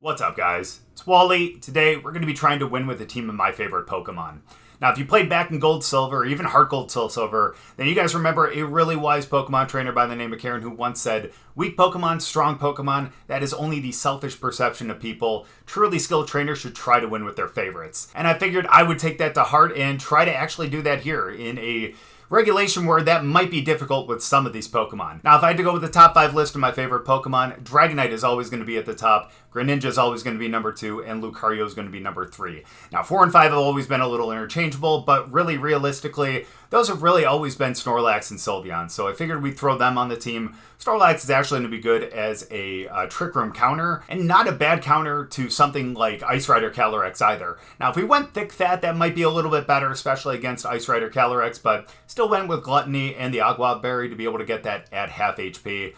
What's up, guys? It's Wally. Today, we're going to be trying to win with a team of my favorite Pokemon. Now, if you played back in Gold Silver, or even Heart Gold Soul Silver, then you guys remember a really wise Pokemon trainer by the name of Karen who once said, "Weak Pokemon, strong Pokemon, that is only the selfish perception of people. Truly skilled trainers should try to win with their favorites." And I figured I would take that to heart and try to actually do that here in a regulation where that might be difficult with some of these Pokemon. Now, if I had to go with the top 5 list of my favorite Pokemon, Dragonite is always going to be at the top, Greninja is always going to be number 2, and Lucario is going to be number 3. Now, 4 and 5 have always been a little interchangeable, but really, realistically, those have really always been Snorlax and Sylveon, so I figured we'd throw them on the team. Snorlax is actually going to be good as a Trick Room counter, and not a bad counter to something like Ice Rider Calyrex either. Now, if we went thick fat, that might be a little bit better, especially against Ice Rider Calyrex, but still went with Gluttony and the Agua Berry to be able to get that at half HP.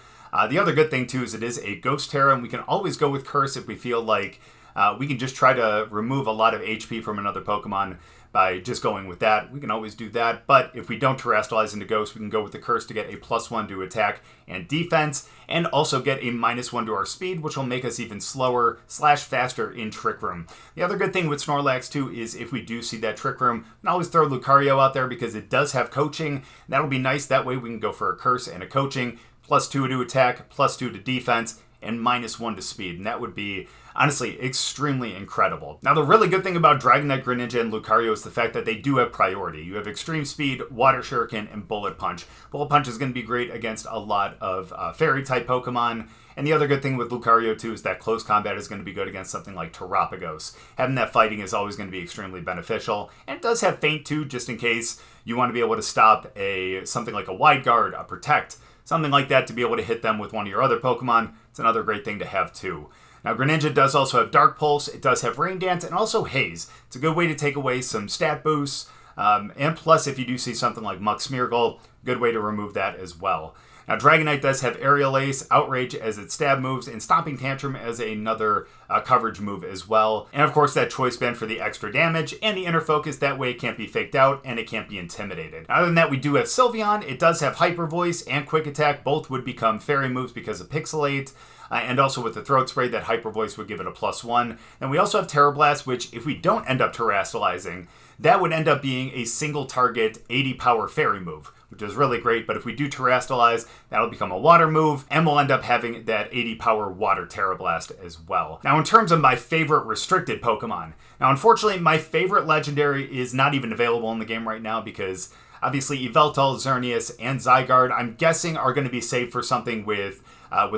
The other good thing, too, is it is a Ghost Terra, and we can always go with Curse if we feel like we can just try to remove a lot of HP from another Pokemon by just going with that. We can always do that, but if we don't Terrestrialize into Ghost, we can go with the Curse to get a +1 to attack and defense, and also get a -1 to our speed, which will make us even slower / faster in Trick Room. The other good thing with Snorlax, too, is if we do see that Trick Room, we can always throw Lucario out there because it does have Coaching. That'll be nice. That way we can go for a Curse and a Coaching, +2 to attack, +2 to defense, and -1 to speed, and that would be, honestly, extremely incredible. Now, the really good thing about Dragonite, Greninja, and Lucario is the fact that they do have priority. You have Extreme Speed, Water Shuriken, and Bullet Punch. Bullet Punch is going to be great against a lot of Fairy-type Pokemon, and the other good thing with Lucario, too, is that close combat is going to be good against something like Terrapagos. Having that fighting is always going to be extremely beneficial, and it does have Feint, too, just in case you want to be able to stop something like a Wide Guard, a Protect, something like that to be able to hit them with one of your other Pokemon. It's another great thing to have, too. Now, Greninja does also have Dark Pulse, it does have Rain Dance, and also Haze. It's a good way to take away some stat boosts, and plus, if you do see something like Muck Smeargle, good way to remove that as well. Now, Dragonite does have Aerial Ace, Outrage as its stab moves, and Stomping Tantrum as another coverage move as well. And of course, that Choice Band for the extra damage, and the Inner Focus, that way it can't be faked out, and it can't be intimidated. Other than that, we do have Sylveon. It does have Hyper Voice and Quick Attack. Both would become Fairy moves because of Pixelate. And also with the Throat Spray, that Hyper Voice would give it a +1. And we also have Terra Blast, which if we don't end up Terrestrializing, that would end up being a single target 80 power Fairy move, which is really great. But if we do Terrestrialize, that'll become a Water move, and we'll end up having that 80 power Water Terra Blast as well. Now, in terms of my favorite restricted Pokemon, now unfortunately, my favorite Legendary is not even available in the game right now because obviously Yveltal, Xerneas, and Zygarde, I'm guessing, are going to be saved for something with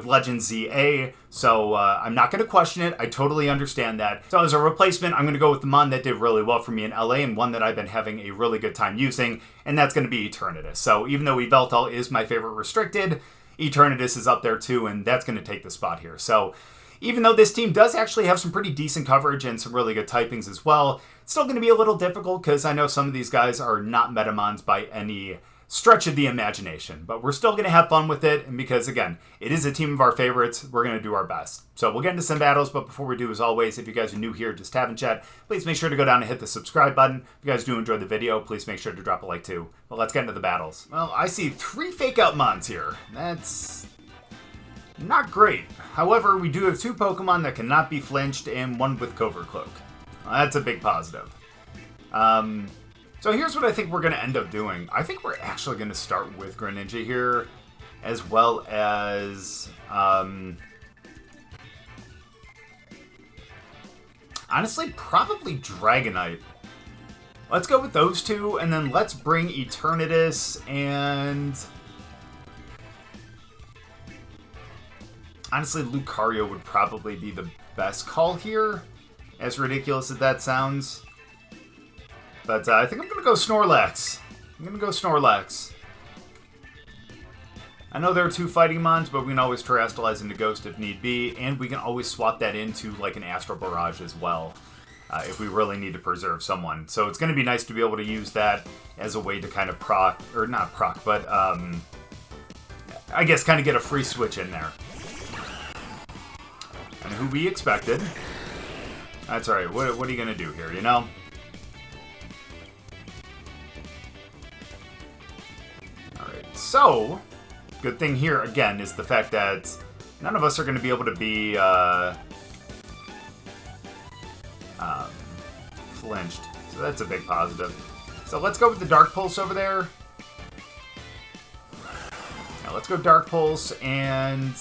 Legend ZA, so I'm not going to question it. I totally understand that. So as a replacement, I'm going to go with the Mon that did really well for me in LA and one that I've been having a really good time using, and that's going to be Eternatus. So even though Yveltal is my favorite restricted, Eternatus is up there too, and that's going to take the spot here. So even though this team does actually have some pretty decent coverage and some really good typings as well, it's still going to be a little difficult because I know some of these guys are not Metamons by any stretch of the imagination, but we're still going to have fun with it, and because, again, it is a team of our favorites, we're going to do our best. So we'll get into some battles, but before we do, as always, if you guys are new here, just having chat, please make sure to go down and hit the subscribe button. If you guys do enjoy the video, please make sure to drop a like too. But let's get into the battles. Well, I see 3 Fake Out Mons here. That's not great. However, we do have 2 Pokemon that cannot be flinched and 1 with Covert Cloak. Well, that's a big positive. So here's what I think we're going to end up doing. I think we're actually going to start with Greninja here, as well as, honestly, probably Dragonite. Let's go with those 2, and then let's bring Eternatus, and honestly, Lucario would probably be the best call here, as ridiculous as that sounds. But I think I'm going to go Snorlax. I know there are 2 Fighting Mons, but we can always Terrestrialize into Ghost if need be, and we can always swap that into like an Astral Barrage as well, if we really need to preserve someone. So it's going to be nice to be able to use that as a way to kind of I guess kind of get a free switch in there. And who we expected. That's alright, what are you going to do here, you know? So, good thing here, again, is the fact that none of us are going to be able to be flinched. So that's a big positive. So let's go with the Dark Pulse over there. Now let's go Dark Pulse and...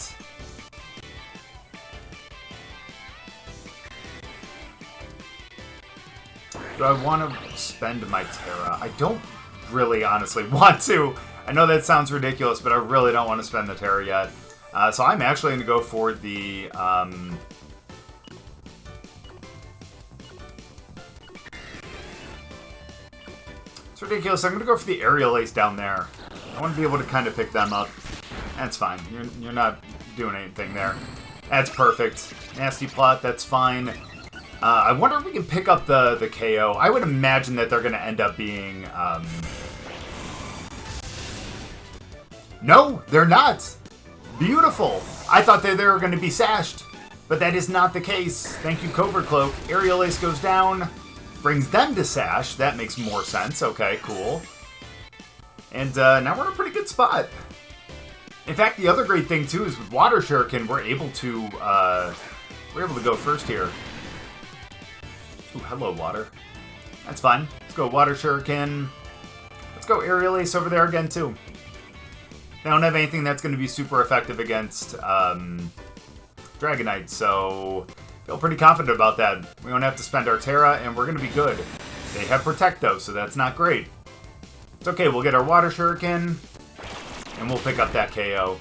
do I want to spend my Terra? I don't really honestly want to. I know that sounds ridiculous, but I really don't want to spend the Terra yet. So I'm actually going to go for the... it's ridiculous. I'm going to go for the Aerial Ace down there. I want to be able to kind of pick them up. That's fine. You're not doing anything there. That's perfect. Nasty Plot, that's fine. I wonder if we can pick up the KO. I would imagine that they're going to end up being... No, they're not. Beautiful. I thought they were going to be sashed, but that is not the case. Thank you, Covert Cloak. Aerial Ace goes down, brings them to sash. That makes more sense. Okay, cool. And now we're in a pretty good spot. In fact, the other great thing too is with Water Shuriken, we're able to go first here. Ooh, hello, Water. That's fine. Let's go Water Shuriken. Let's go Aerial Ace over there again too. They don't have anything that's going to be super effective against Dragonite, so feel pretty confident about that. We don't have to spend our Terra, and we're going to be good. They have Protect, though, so that's not great. It's okay, we'll get our Water Shuriken, and we'll pick up that KO.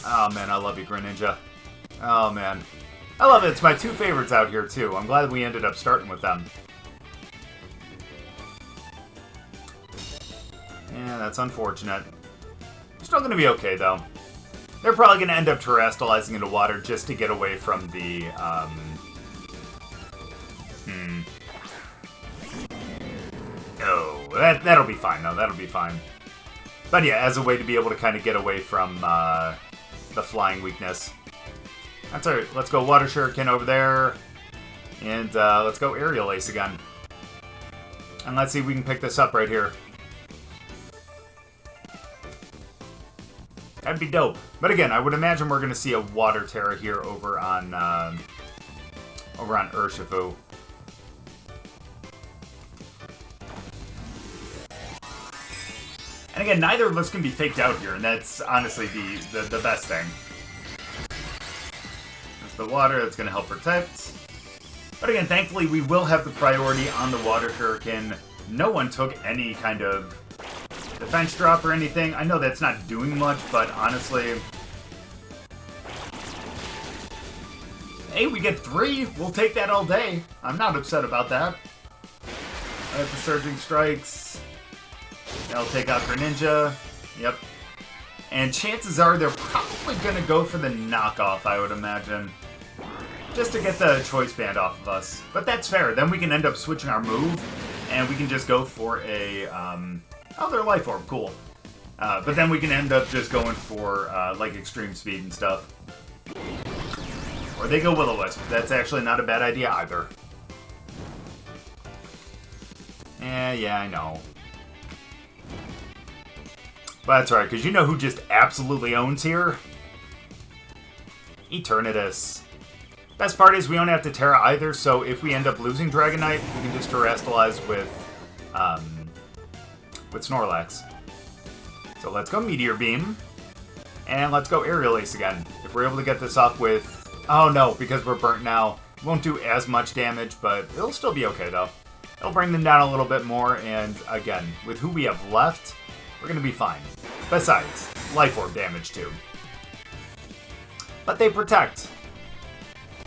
Oh, man, I love you, Greninja. Oh, man. I love it. It's my two favorites out here, too. I'm glad we ended up starting with them. Yeah, that's unfortunate. Still going to be okay, though. They're probably going to end up terrestrializing into water just to get away from the, Oh, that'll be fine, though. That'll be fine. But yeah, as a way to be able to kind of get away from, the flying weakness. That's alright. Let's go Water Shuriken over there. And, let's go Aerial Ace again. And let's see if we can pick this up right here. That'd be dope. But again, I would imagine we're going to see a Water Terra here over on Urshifu. And again, neither of us can be faked out here, and that's honestly the best thing. There's the water that's going to help protect. But again, thankfully, we will have the priority on the Water Shuriken. No one took any kind of defense drop or anything. I know that's not doing much, but honestly... Hey, we get 3! We'll take that all day. I'm not upset about that. I have the Surging Strikes. That'll take out Greninja. Yep. And chances are they're probably going to go for the knockoff, I would imagine. Just to get the Choice Band off of us. But that's fair. Then we can end up switching our move, and we can just go for a... Oh, they're Life Orb, cool. But then we can end up just going for, like, Extreme Speed and stuff. Or they go Will-O-Wisp. That's actually not a bad idea either. Yeah, I know. But that's alright, because you know who just absolutely owns here? Eternatus. Best part is we don't have to Terra either, so if we end up losing Dragonite, we can just Terrestrialize with Snorlax. So let's go Meteor Beam. And let's go Aerial Ace again. If we're able to get this off with... Oh no, because we're burnt now. Won't do as much damage, but it'll still be okay though. It'll bring them down a little bit more, and again, with who we have left, we're going to be fine. Besides, Life Orb damage too. But they protect.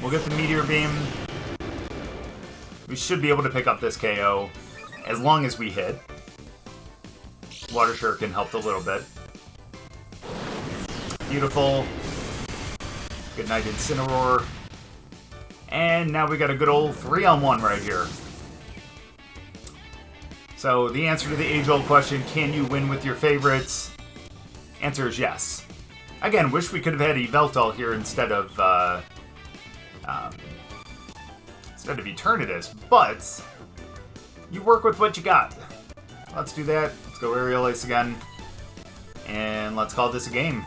We'll get the Meteor Beam. We should be able to pick up this KO as long as we hit. Water Shuriken helped a little bit. Beautiful. Good night, Incineroar. And now we got a good old 3-on-1 right here. So the answer to the age-old question, can you win with your favorites? Answer is yes. Again, wish we could have had Yveltal here instead of Eternatus, but you work with what you got. Let's do that. Let's go Aerial Ace again. And let's call this a game.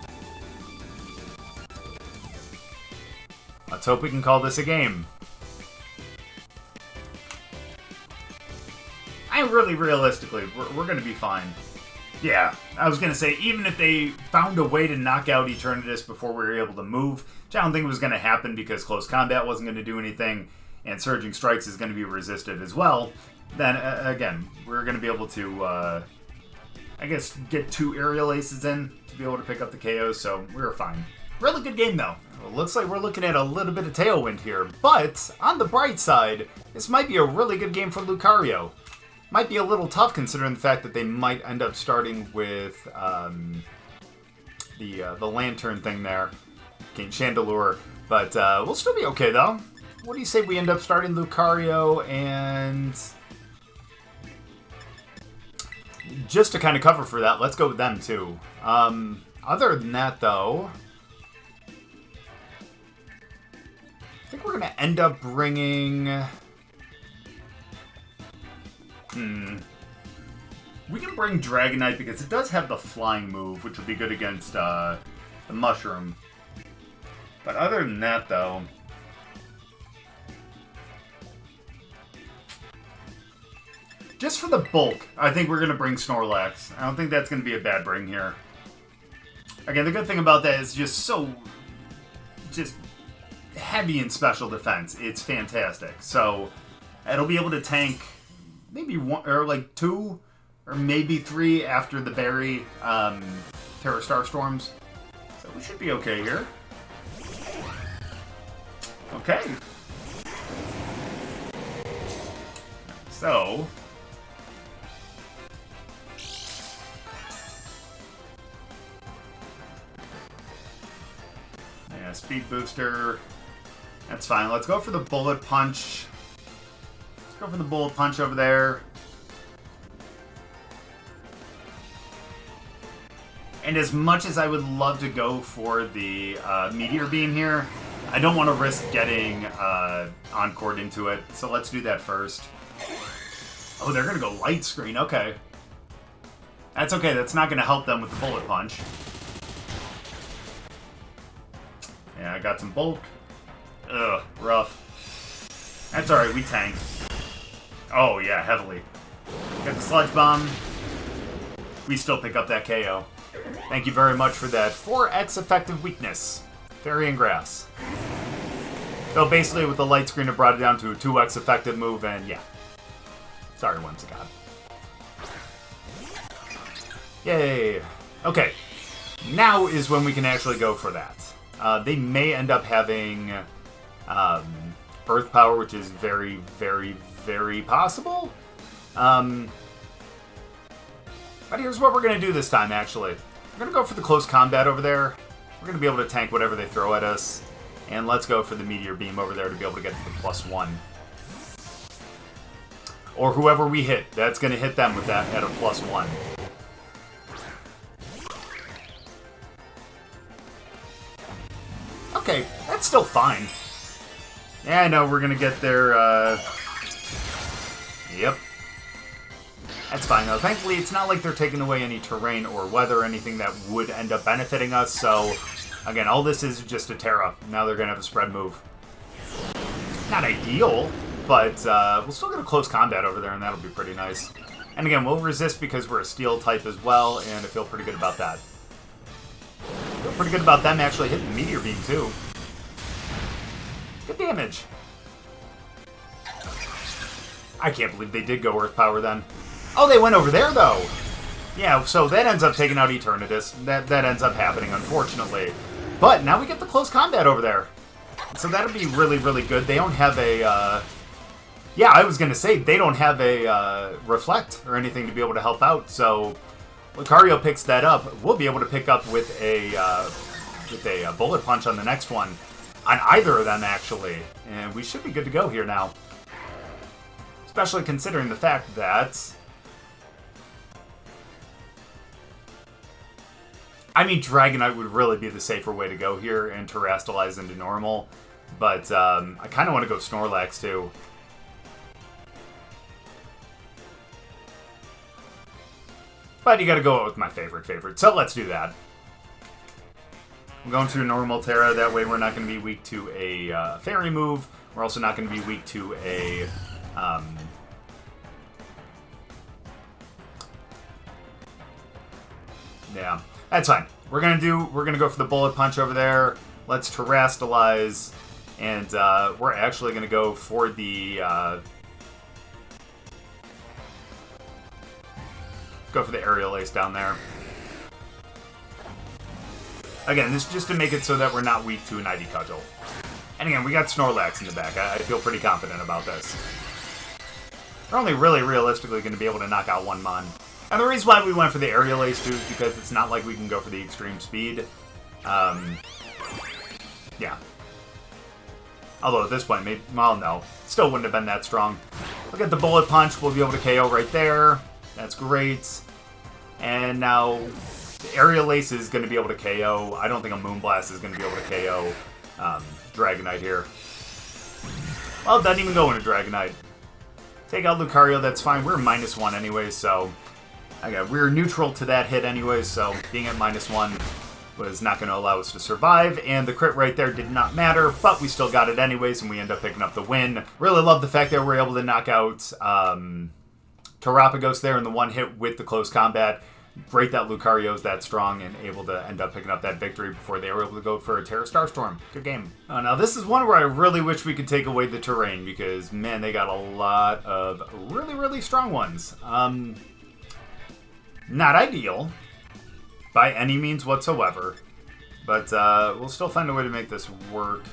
Let's hope we can call this a game. really, realistically, we're going to be fine. Yeah, I was going to say, even if they found a way to knock out Eternatus before we were able to move, which I don't think was going to happen because close combat wasn't going to do anything, and Surging Strikes is going to be resisted as well, then, again, we're going to be able to, I guess, get 2 Aerial Aces in to be able to pick up the KOs, so we were fine. Really good game, though. Well, looks like we're looking at a little bit of tailwind here, but on the bright side, this might be a really good game for Lucario. Might be a little tough considering the fact that they might end up starting with the lantern thing there, Chandelure, but we'll still be okay though. What do you say we end up starting Lucario and just to kind of cover for that, let's go with them too. Other than that though, I think we're going to end up bringing... We can bring Dragonite because it does have the flying move, which will be good against the Mushroom. But other than that, though... Just for the bulk, I think we're going to bring Snorlax. I don't think that's going to be a bad bring here. Again, the good thing about that is just heavy in special defense. It's fantastic. So, it'll be able to tank... maybe 1 or like 2 or maybe 3 after the berry Terra Star Storms. So we should be okay here. Okay. So yeah, speed booster. That's fine. Let's go for the bullet punch. Go for the bullet punch over there. And as much as I would love to go for the Meteor Beam here, I don't want to risk getting Encored into it. So let's do that first. Oh, they're going to go Light Screen. Okay. That's okay. That's not going to help them with the bullet punch. Yeah, I got some bulk. Ugh, rough. That's alright. We tank. Oh, yeah, heavily. Got the Sludge Bomb. We still pick up that KO. Thank you very much for that. 4x effective weakness. Fairy and Grass. So basically with the Light Screen it brought it down to a 2x effective move, and yeah. Sorry, Whimsicott. Yay! Okay. Now is when we can actually go for that. They may end up having Earth Power, which is very, very, very possible. But here's what we're going to do this time, actually. We're going to go for the close combat over there. We're going to be able to tank whatever they throw at us. And let's go for the Meteor Beam over there to be able to get to the +1. Or whoever we hit, that's going to hit them with that at a +1. Okay, that's still fine. Yeah, I know, we're going to get their, Yep. That's fine, though. Thankfully, it's not like they're taking away any terrain or weather or anything that would end up benefiting us, so... Again, all this is just a Terra. Now they're going to have a spread move. Not ideal, but we'll still get a close combat over there, and that'll be pretty nice. And again, we'll resist because we're a Steel type as well, and I feel pretty good about that. I feel pretty good about them actually hitting the Meteor Beam, too. Good damage. I can't believe they did go Earth Power then. Oh, they went over there, though! Yeah, so that ends up taking out Eternatus. That ends up happening, unfortunately. But now we get the close combat over there. So that'll be really, really good. They don't have a... Yeah, I was going to say, they don't have a Reflect or anything to be able to help out. So Lucario picks that up. We'll be able to pick up with a Bullet Punch on the next one. On either of them, actually. And we should be good to go here now. Especially considering the fact that... I mean, Dragonite would really be the safer way to go here and Terrastalize into normal. But I kind of want to go Snorlax, too. But you got to go with my favorite. So let's do that. I'm going to a normal Terra. That way we're not going to be weak to a Fairy move. We're also not going to be weak to a Yeah, that's fine. We're gonna go for the bullet punch over there. Let's terastalize, and we're actually gonna go for the aerial ace down there. Again, this is just to make it so that we're not weak to an ID Cudgel. And again, we got Snorlax in the back. I feel pretty confident about this. We're only really realistically going to be able to knock out one Mon. And the reason why we went for the aerial ace too is because it's not like we can go for the extreme speed. Yeah. Although at this point, maybe, well, no. Still wouldn't have been that strong. Look at the bullet punch. We'll be able to KO right there. That's great. And now the aerial ace is going to be able to KO. I don't think a Moonblast is going to be able to KO Dragonite here. Well, it doesn't even go into Dragonite. Take out Lucario, that's fine. We're -1 anyway, so we're neutral to that hit anyway, so being at -1 was not going to allow us to survive, and the crit right there did not matter, but we still got it anyways, and we end up picking up the win. Really love the fact that we're able to knock out Terapagos there in the one hit with the close combat. Great that Lucario's that strong and able to end up picking up that victory before they were able to go for a Terra Starstorm. Good game. Now this is one where I really wish we could take away the terrain because, man, they got a lot of really, really strong ones. Not ideal by any means whatsoever, but we'll still find a way to make this work.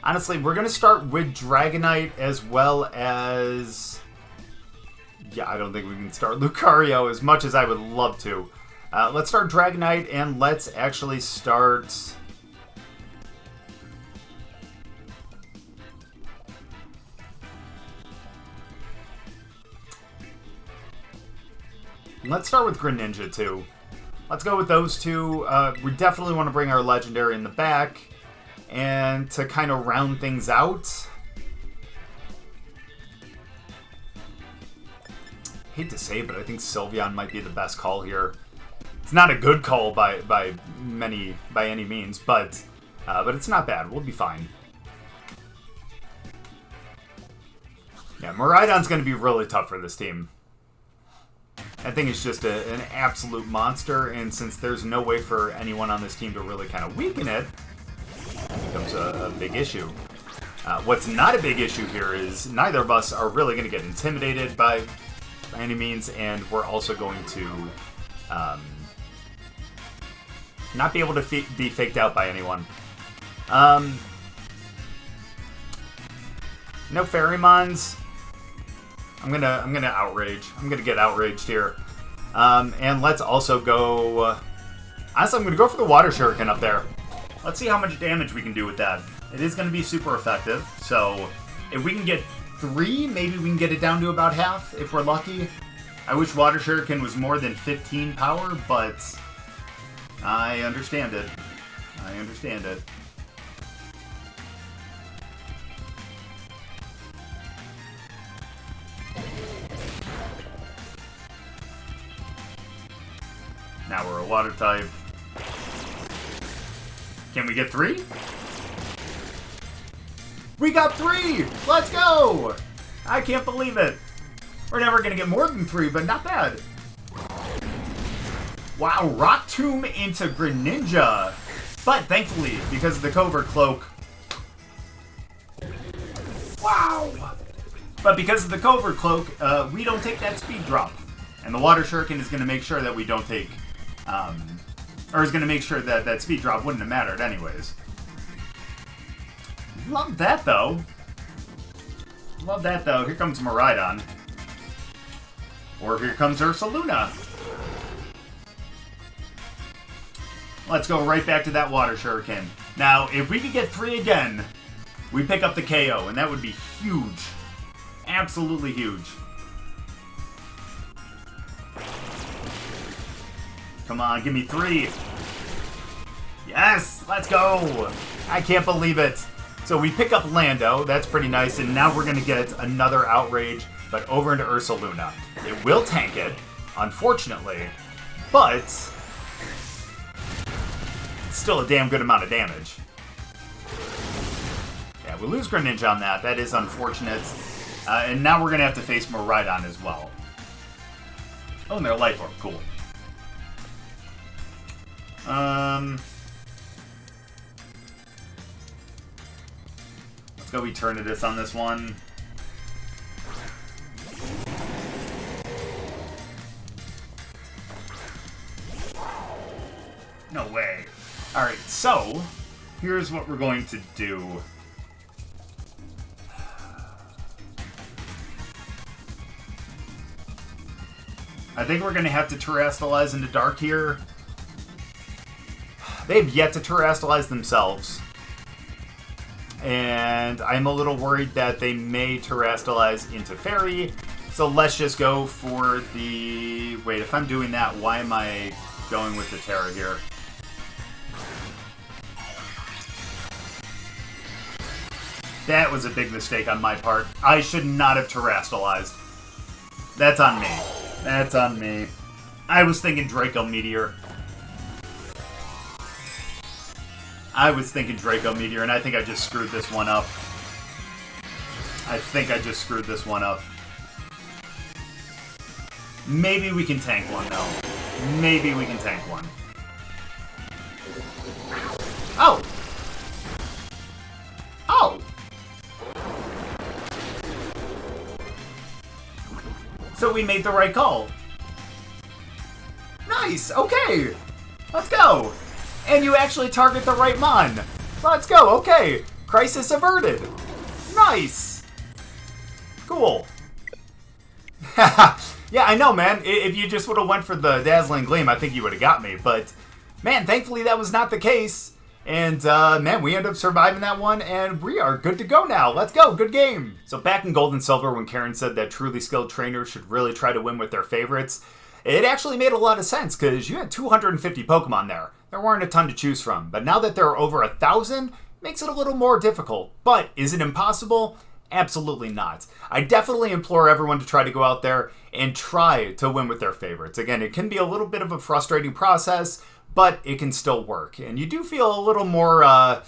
Honestly, we're going to start with Dragonite as well as... Yeah, I don't think we can start Lucario as much as I would love to. Let's start Dragonite, and let's actually start... Let's start with Greninja, too. Let's go with those two. We definitely want to bring our Legendary in the back. And to kind of round things out, hate to say it, but I think Sylveon might be the best call here. It's not a good call by any means, but it's not bad. We'll be fine. Yeah, Miraidon's going to be really tough for this team. That thing is just an absolute monster, and since there's no way for anyone on this team to really kind of weaken it, becomes a big issue. What's not a big issue here is neither of us are really going to get intimidated by any means, and we're also going to not be able to be faked out by anyone. No Fairymons. I'm gonna outrage. I'm gonna get outraged here, and let's also go. Honestly, I'm gonna go for the Water Shuriken up there. Let's see how much damage we can do with that. It is going to be super effective, so if we can get 3, maybe we can get it down to about half, if we're lucky. I wish Water Shuriken was more than 15 power, but I understand it. I understand it. Now we're a water type. Can we get 3? We got 3! Let's go! I can't believe it. We're never going to get more than 3, but not bad. Wow, Rock Tomb into Greninja. But thankfully, because of the Covert Cloak... Wow! But because of the Covert Cloak, we don't take that speed drop. And the Water Shuriken is going to make sure that we don't take... Or is going to make sure that that speed drop wouldn't have mattered anyways. Love that, though. Love that, though. Here comes Miraidon. Or here comes Ursaluna. Let's go right back to that Water Shuriken. Now, if we could get 3 again, we pick up the KO, and that would be huge. Absolutely huge. Come on, give me 3. Yes, let's go. I can't believe it. So we pick up Lando. That's pretty nice. And now we're going to get another Outrage, but over into Ursaluna. It will tank it, unfortunately, but it's still a damn good amount of damage. Yeah, we lose Greninja on that. That is unfortunate. And now we're going to have to face Miraidon as well. Oh, and their Life Orb. Cool. Let's go Eternatus on this one. No way. Alright, so here's what we're going to do. I think we're going to have to Terrastalize into Dark here. They've yet to Terrastalize themselves. And I'm a little worried that they may Terrastalize into Fairy. So let's just go for the... Wait, if I'm doing that, why am I going with the Terra here? That was a big mistake on my part. I should not have Terrastalized. That's on me. That's on me. I was thinking Draco Meteor. I was thinking Draco Meteor, and I think I just screwed this one up. I think I just screwed this one up. Maybe we can tank one, though. Maybe we can tank one. Oh! Oh! So we made the right call. Nice! Okay! Let's go! And you actually target the right mon. Let's go, okay. Crisis averted. Nice. Cool. Yeah, I know, man. If you just would have went for the Dazzling Gleam, I think you would have got me. But, man, thankfully that was not the case. And, man, we ended up surviving that one, and we are good to go now. Let's go. Good game. So back in Gold and Silver, when Karen said that truly skilled trainers should really try to win with their favorites, it actually made a lot of sense, because you had 250 Pokemon there. There weren't a ton to choose from, but now that there are over 1,000, makes it a little more difficult. But is it impossible? Absolutely not. I definitely implore everyone to try to go out there and try to win with their favorites. Again, it can be a little bit of a frustrating process, but it can still work. And you do feel a little more, I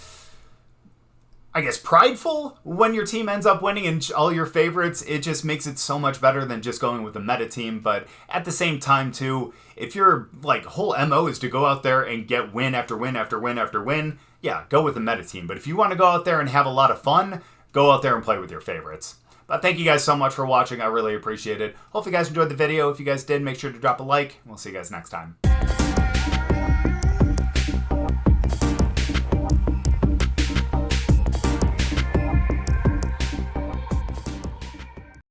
guess, prideful when your team ends up winning and all your favorites. It just makes it so much better than just going with a meta team. But at the same time, too, if your whole MO is to go out there and get win after win after win after win, yeah, go with a meta team. But if you want to go out there and have a lot of fun, go out there and play with your favorites. But thank you guys so much for watching. I really appreciate it. Hope you guys enjoyed the video. If you guys did, make sure to drop a like. We'll see you guys next time.